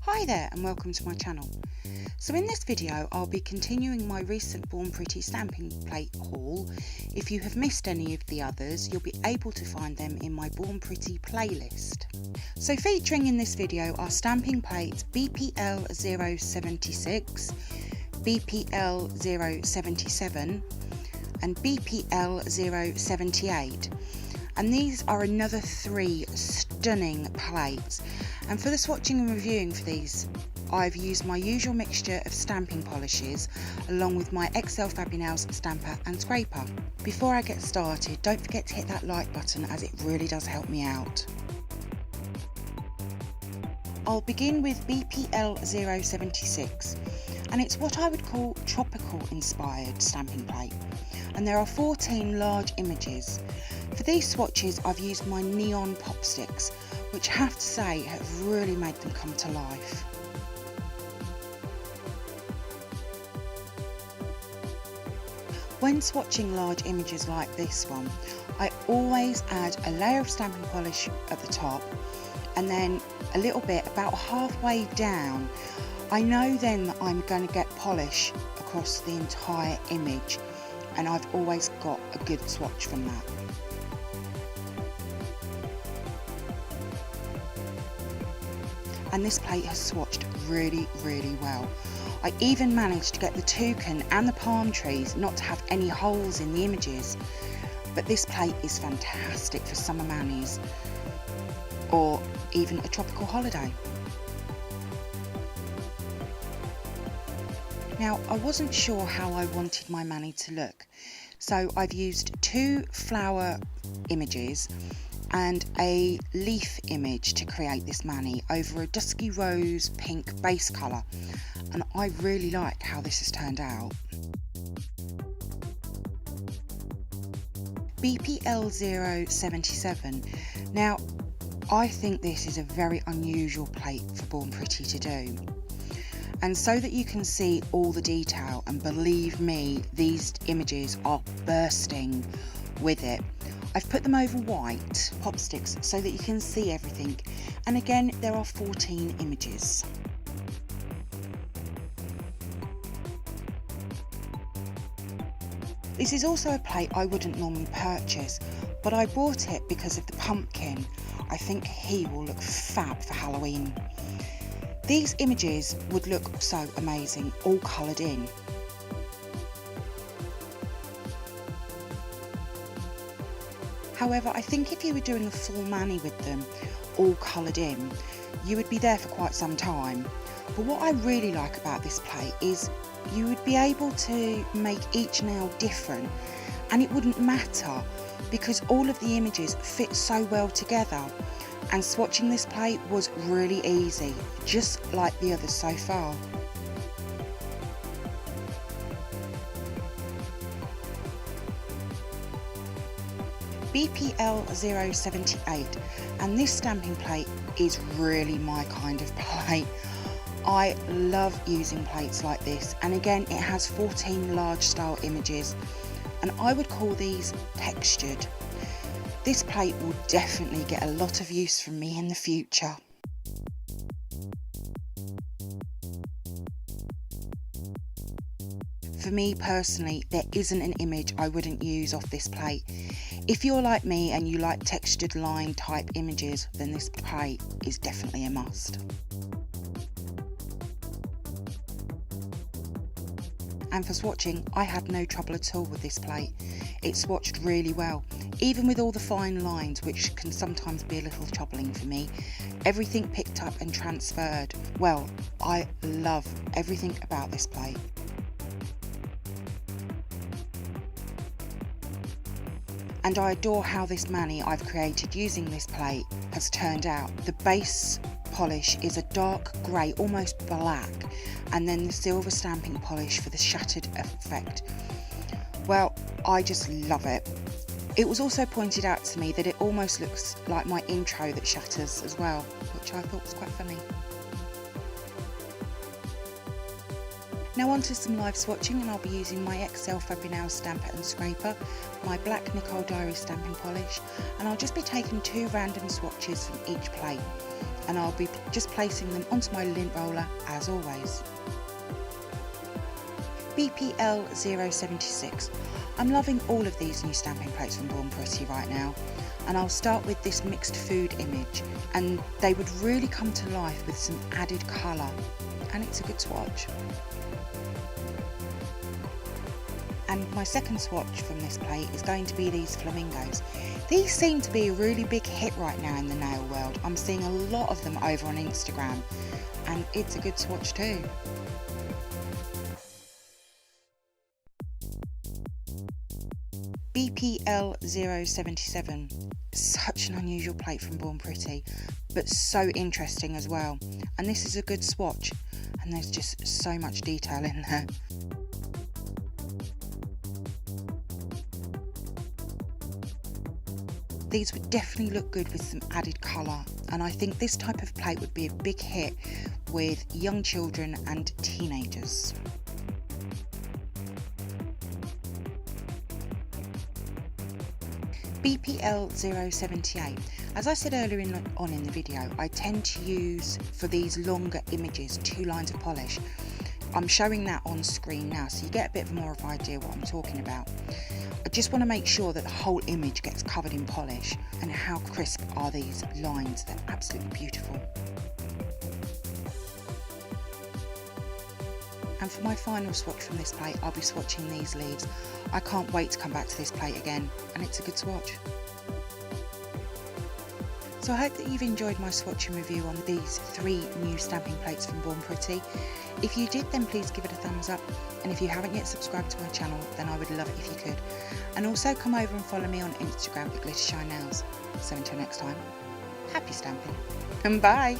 Hi there and welcome to my channel. So in this video I'll be continuing my recent Born Pretty stamping plate haul. If you have missed any of the others, you'll be able to find them in my Born Pretty playlist. So featuring in this video are stamping plates BPL-076, BPL-077 and BPL-078. And these are another 3 stunning plates, and for the swatching and reviewing for these I've used my usual mixture of stamping polishes along with my XL Fabinails stamper and scraper. Before I get started, don't forget to hit that like button as it really does help me out. I'll begin with BPL-076, and it's what I would call tropical inspired stamping plate, and there are 14 large images. For these swatches I've used my neon pop sticks, which I have to say have really made them come to life. When swatching large images like this one, I always add a layer of stamping polish at the top and then a little bit about halfway down. I know then that I'm going to get polish across the entire image, and I've always got a good swatch from that. And this plate has swatched really well. I even managed to get the toucan and the palm trees not to have any holes in the images. But this plate is fantastic for summer manis or even a tropical holiday. Now, I wasn't sure how I wanted my mani to look, so I've used 2 flower images and a leaf image to create this mani over a dusky rose pink base colour, and I really like how this has turned out. BPL-077. Now, I think this is a very unusual plate for Born Pretty to do. And so that you can see all the detail, and believe me, these images are bursting with it, I've put them over white pop sticks so that you can see everything. And again, there are 14 images. This is also a plate I wouldn't normally purchase, but I bought it because of the pumpkin. I think he will look fab for Halloween. These images would look so amazing, all coloured in. However, I think if you were doing a full mani with them, all coloured in, you would be there for quite some time. But what I really like about this plate is you would be able to make each nail different, and it wouldn't matter because all of the images fit so well together. And swatching this plate was really easy, just like the others so far. BPL-078, and this stamping plate is really my kind of plate. I love using plates like this, and again it has 14 large style images, and I would call these textured. This plate will definitely get a lot of use from me in the future. For me personally, there isn't an image I wouldn't use off this plate. If you're like me and you like textured line type images, then this plate is definitely a must. And for swatching, I had no trouble at all with this plate. It swatched really well, even with all the fine lines, which can sometimes be a little troubling for me. Everything picked up and transferred. Well, I love everything about this plate. And I adore how this mani I've created using this plate has turned out. The base polish is a dark grey, almost black, and then the silver stamping polish for the shattered effect. Well, I just love it. It was also pointed out to me that it almost looks like my intro that shatters as well, which I thought was quite funny. Now on to some live swatching, and I'll be using my XL Fabinails stamper and scraper, my black Nicole Diary stamping polish, and I'll just be taking 2 random swatches from each plate. and I'll be just placing them onto my lint roller as always. BPL-076. I'm loving all of these new stamping plates from Born Pretty right now, and I'll start with this mixed food image, and they would really come to life with some added colour, and it's a good swatch. And my second swatch from this plate is going to be these flamingos. These seem to be a really big hit right now in the nail world. I'm seeing a lot of them over on Instagram, and it's a good swatch too. BPL-077. Such an unusual plate from Born Pretty, but so interesting as well. And this is a good swatch, and there's just so much detail in there. These would definitely look good with some added colour, and I think this type of plate would be a big hit with young children and teenagers. BPL-078. As I said earlier on in the video, I tend to use, for these longer images, 2 lines of polish. I'm showing that on screen now, so you get a bit more of an idea what I'm talking about. I just want to make sure that the whole image gets covered in polish, and how crisp are these lines. They're absolutely beautiful. And for my final swatch from this plate, I'll be swatching these leaves. I can't wait to come back to this plate again, and it's a good swatch. So I hope that you've enjoyed my swatch and review on these 3 new stamping plates from Born Pretty. If you did, then please give it a thumbs up, and if you haven't yet subscribed to my channel, then I would love it if you could. And also come over and follow me on Instagram at Glittershine Nails. So until next time, happy stamping, and bye!